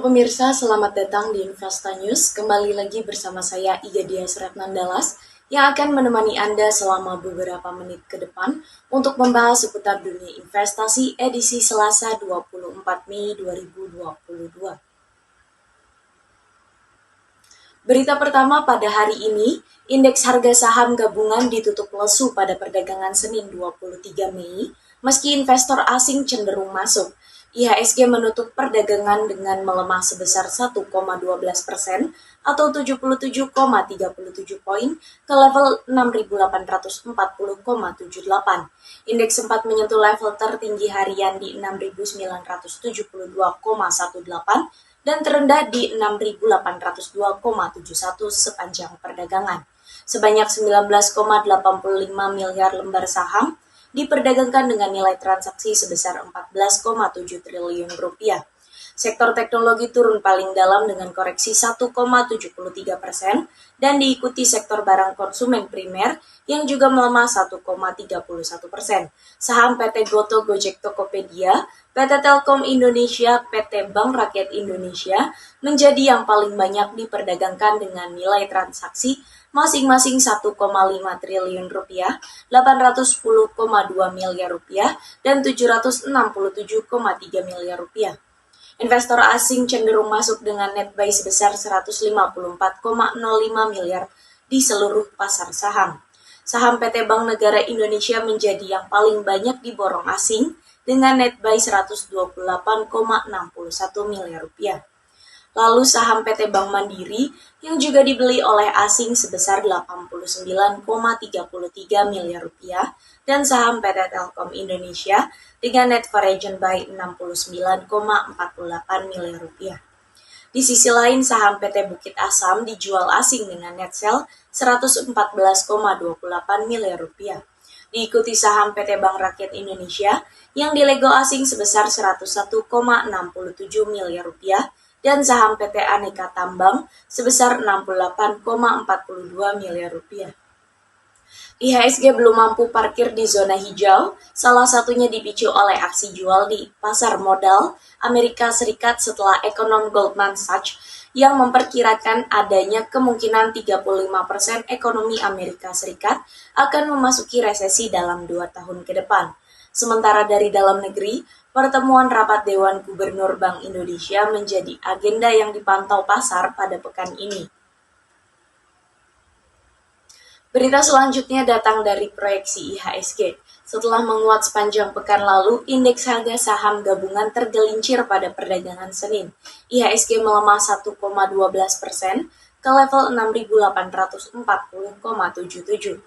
pemirsa, selamat datang di Investa News. Kembali lagi bersama saya Iga Dias Retnandalas yang akan menemani Anda selama beberapa menit ke depan untuk membahas seputar dunia investasi edisi Selasa 24 Mei 2022. Berita pertama pada hari ini, indeks harga saham gabungan ditutup lesu pada perdagangan Senin 23 Mei, meski investor asing cenderung masuk. IHSG menutup perdagangan dengan melemah sebesar 1,12% atau 77,37 poin ke level 6.840,78. Indeks sempat menyentuh level tertinggi harian di 6.972,18 dan terendah di 6.802,71 sepanjang perdagangan. Sebanyak 19,85 miliar lembar saham diperdagangkan dengan nilai transaksi sebesar 14,7 triliun rupiah. Sektor teknologi turun paling dalam dengan koreksi 1,73% dan diikuti sektor barang konsumen primer yang juga melemah 1,31%. Saham PT Goto, Gojek, Tokopedia, PT Telkom Indonesia, PT Bank Rakyat Indonesia menjadi yang paling banyak diperdagangkan dengan nilai transaksi masing-masing 1,5 triliun rupiah, 810,2 miliar rupiah, dan 767,3 miliar rupiah. Investor asing cenderung masuk dengan net buy sebesar 154,05 miliar di seluruh pasar saham. Saham PT Bank Negara Indonesia menjadi yang paling banyak diborong asing dengan net buy 128,61 miliar rupiah. Lalu saham PT Bank Mandiri yang juga dibeli oleh asing sebesar 89,33 miliar rupiah dan saham PT Telkom Indonesia dengan net foreign buy 69,48 miliar rupiah. Di sisi lain, saham PT Bukit Asam dijual asing dengan net sell 114,28 miliar rupiah. Diikuti saham PT Bank Rakyat Indonesia yang dilego asing sebesar 101,67 miliar rupiah dan saham PT Aneka Tambang sebesar 68,42 miliar rupiah. IHSG belum mampu parkir di zona hijau, salah satunya dipicu oleh aksi jual di pasar modal Amerika Serikat setelah ekonom Goldman Sachs yang memperkirakan adanya kemungkinan 35% ekonomi Amerika Serikat akan memasuki resesi dalam 2 tahun ke depan. Sementara dari dalam negeri, pertemuan rapat Dewan Gubernur Bank Indonesia menjadi agenda yang dipantau pasar pada pekan ini. Berita selanjutnya datang dari proyeksi IHSG. Setelah menguat sepanjang pekan lalu, indeks harga saham gabungan tergelincir pada perdagangan Senin. IHSG melemah 1,12% ke level 6.840,77.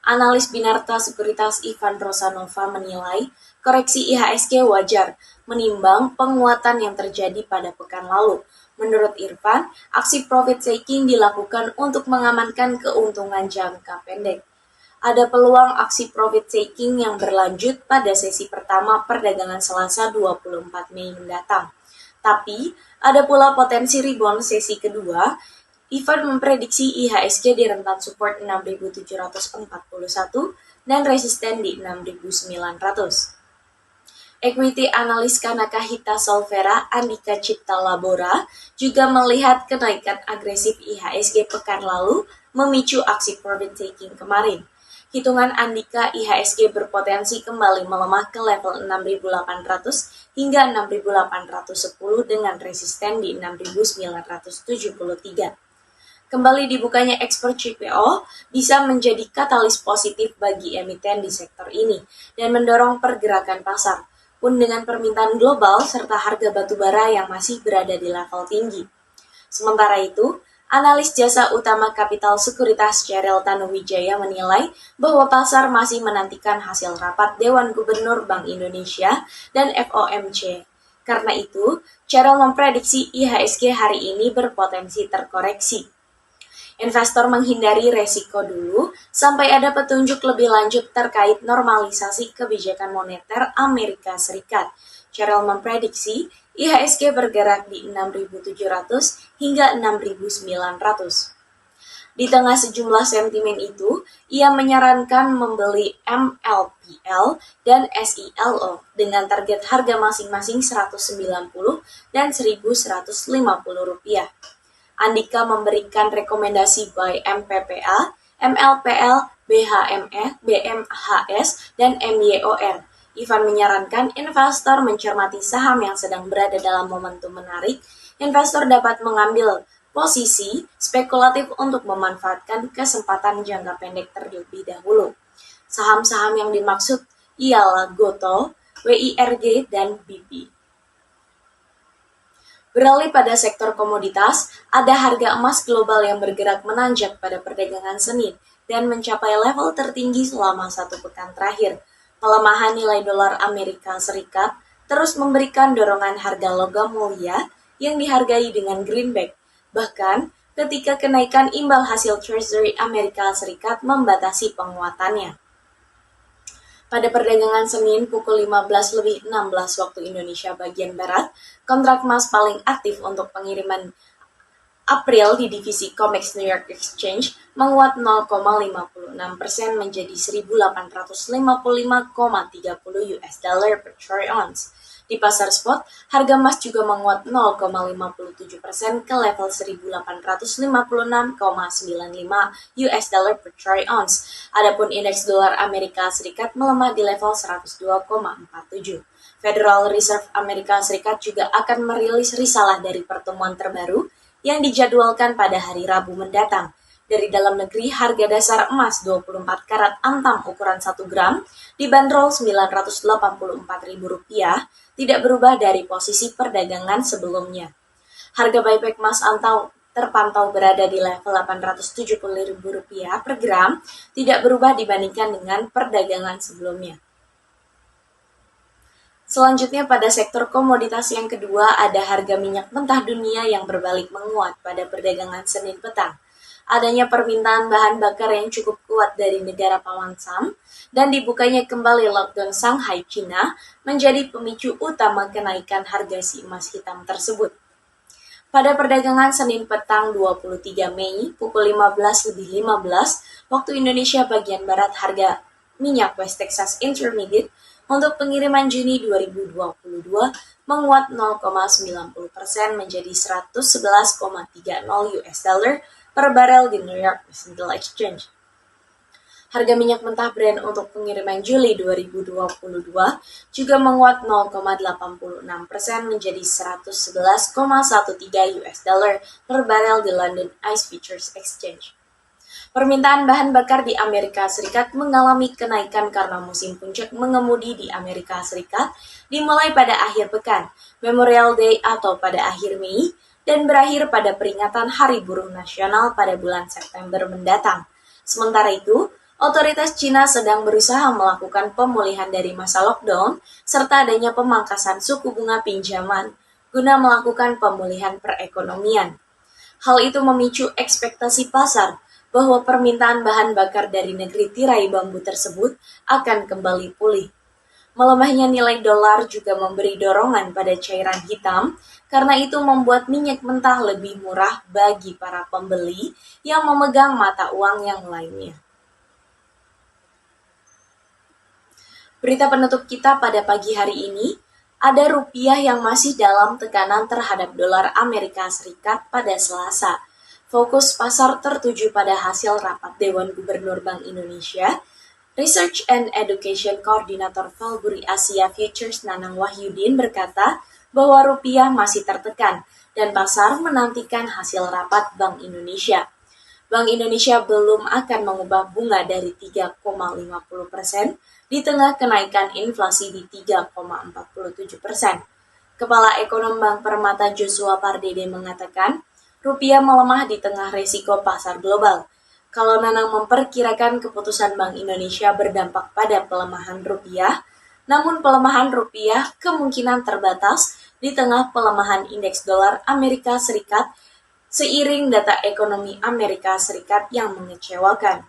Analis Binarta Sekuritas Ivan Rosanova menilai koreksi IHSG wajar, menimbang penguatan yang terjadi pada pekan lalu. Menurut Irfan, aksi profit taking dilakukan untuk mengamankan keuntungan jangka pendek. Ada peluang aksi profit taking yang berlanjut pada sesi pertama perdagangan Selasa 24 Mei mendatang. Tapi, ada pula potensi rebound sesi kedua. Ivan memprediksi IHSG di rentan support 6.741 dan resisten di 6.900. Equity analis Kanaka Hita Solvera Andika Cipta Labora juga melihat kenaikan agresif IHSG pekan lalu memicu aksi profit taking kemarin. Hitungan Andika IHSG berpotensi kembali melemah ke level 6.800 hingga 6.810 dengan resisten di 6.973. Kembali dibukanya ekspor CPO bisa menjadi katalis positif bagi emiten di sektor ini dan mendorong pergerakan pasar, pun dengan permintaan global serta harga batubara yang masih berada di level tinggi. Sementara itu, analis jasa utama Kapital Sekuritas Cheryl Tanuwijaya menilai bahwa pasar masih menantikan hasil rapat Dewan Gubernur Bank Indonesia dan FOMC. Karena itu, Cheryl memprediksi IHSG hari ini berpotensi terkoreksi. Investor menghindari resiko dulu sampai ada petunjuk lebih lanjut terkait normalisasi kebijakan moneter Amerika Serikat. Cheryl memprediksi IHSG bergerak di 6.700 hingga 6.900. Di tengah sejumlah sentimen itu, ia menyarankan membeli MLPL dan SILO dengan target harga masing-masing Rp190 dan Rp1.150. Andika memberikan rekomendasi buy MPPA, MLPL, BHME, BMHS, dan MYOR. Ivan menyarankan investor mencermati saham yang sedang berada dalam momentum menarik. Investor dapat mengambil posisi spekulatif untuk memanfaatkan kesempatan jangka pendek terlebih dahulu. Saham-saham yang dimaksud ialah Gotoh, WIRG, dan BP. Beralih pada sektor komoditas, ada harga emas global yang bergerak menanjak pada perdagangan Senin dan mencapai level tertinggi selama 1 pekan terakhir. Pelemahan nilai dolar Amerika Serikat terus memberikan dorongan harga logam mulia yang dihargai dengan greenback. Bahkan, ketika kenaikan imbal hasil Treasury Amerika Serikat membatasi penguatannya. Pada perdagangan Senin pukul 15.16 waktu Indonesia bagian Barat, kontrak emas paling aktif untuk pengiriman April di divisi COMEX New York Exchange menguat 0,56% menjadi 1.855,30 US dollar per troy ounce. Di pasar spot, harga emas juga menguat 0,57% ke level 1.856,95 US dollar per troy ounce. Adapun indeks dolar Amerika Serikat melemah di level 102,47. Federal Reserve Amerika Serikat juga akan merilis risalah dari pertemuan terbaru yang dijadwalkan pada hari Rabu mendatang. Dari dalam negeri, harga dasar emas 24 karat antam ukuran 1 gram dibanderol Rp984.000, tidak berubah dari posisi perdagangan sebelumnya. Harga buyback emas antam terpantau berada di level Rp870.000 per gram, tidak berubah dibandingkan dengan perdagangan sebelumnya. Selanjutnya pada sektor komoditas yang kedua ada harga minyak mentah dunia yang berbalik menguat pada perdagangan Senin petang. Adanya permintaan bahan bakar yang cukup kuat dari negara pawan Sam dan dibukanya kembali lockdown Shanghai, China menjadi pemicu utama kenaikan harga si emas hitam tersebut. Pada perdagangan Senin petang 23 Mei pukul 15.15 waktu Indonesia bagian Barat, harga minyak West Texas Intermediate untuk pengiriman Juni 2022 menguat 0,90% menjadi 111,30 US dollar per barel di New York Central Exchange. Harga minyak mentah Brent untuk pengiriman Juli 2022 juga menguat 0,86% menjadi 111,13 US dollar per barel di London ICE Futures Exchange. Permintaan bahan bakar di Amerika Serikat mengalami kenaikan karena musim puncak mengemudi di Amerika Serikat dimulai pada akhir pekan, Memorial Day atau pada akhir Mei, dan berakhir pada peringatan Hari Buruh Nasional pada bulan September mendatang. Sementara itu, otoritas Cina sedang berusaha melakukan pemulihan dari masa lockdown serta adanya pemangkasan suku bunga pinjaman guna melakukan pemulihan perekonomian. Hal itu memicu ekspektasi pasar bahwa permintaan bahan bakar dari negeri tirai bambu tersebut akan kembali pulih. Melemahnya nilai dolar juga memberi dorongan pada cairan hitam, karena itu membuat minyak mentah lebih murah bagi para pembeli yang memegang mata uang yang lainnya. Berita penutup kita pada pagi hari ini, ada rupiah yang masih dalam tekanan terhadap dolar Amerika Serikat pada Selasa. Fokus pasar tertuju pada hasil rapat Dewan Gubernur Bank Indonesia. Research and Education Coordinator Valburi Asia Futures Nanang Wahyudin berkata bahwa rupiah masih tertekan dan pasar menantikan hasil rapat Bank Indonesia. Bank Indonesia belum akan mengubah bunga dari 3,50% di tengah kenaikan inflasi di 3,47%. Kepala Ekonom Bank Permata Joshua Pardede mengatakan, rupiah melemah di tengah resiko pasar global. Kalau Nanang memperkirakan keputusan Bank Indonesia berdampak pada pelemahan rupiah, namun pelemahan rupiah kemungkinan terbatas di tengah pelemahan indeks dolar Amerika Serikat seiring data ekonomi Amerika Serikat yang mengecewakan.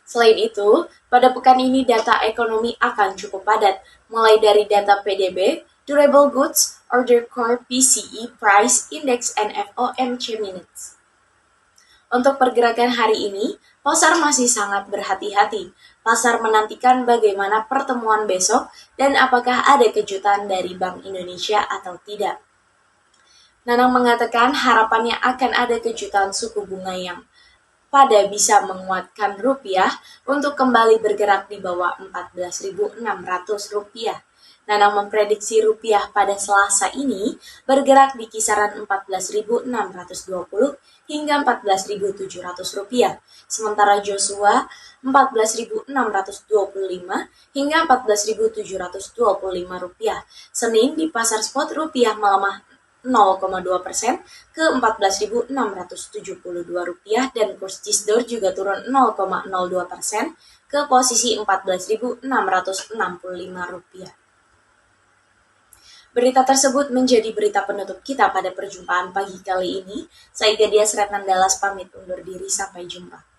Selain itu, pada pekan ini data ekonomi akan cukup padat, mulai dari data PDB, Durable Goods, Order Core PCE Price Index, and FOMC Minutes. Untuk pergerakan hari ini, pasar masih sangat berhati-hati. Pasar menantikan bagaimana pertemuan besok dan apakah ada kejutan dari Bank Indonesia atau tidak. Nanang mengatakan harapannya akan ada kejutan suku bunga yang pada bisa menguatkan rupiah untuk kembali bergerak di bawah 14.600 rupiah. Nanang memprediksi rupiah pada Selasa ini bergerak di kisaran 14.620 hingga 14.700 rupiah. Sementara Joshua 14.625 hingga 14.725 rupiah. Senin di pasar spot rupiah melemah 0,2% ke 14.672 rupiah dan kurs Cisdor juga turun 0,02% ke posisi 14.665 rupiah. Berita tersebut menjadi berita penutup kita pada perjumpaan pagi kali ini. Saya Gadia Sretnandalas pamit undur diri, sampai jumpa.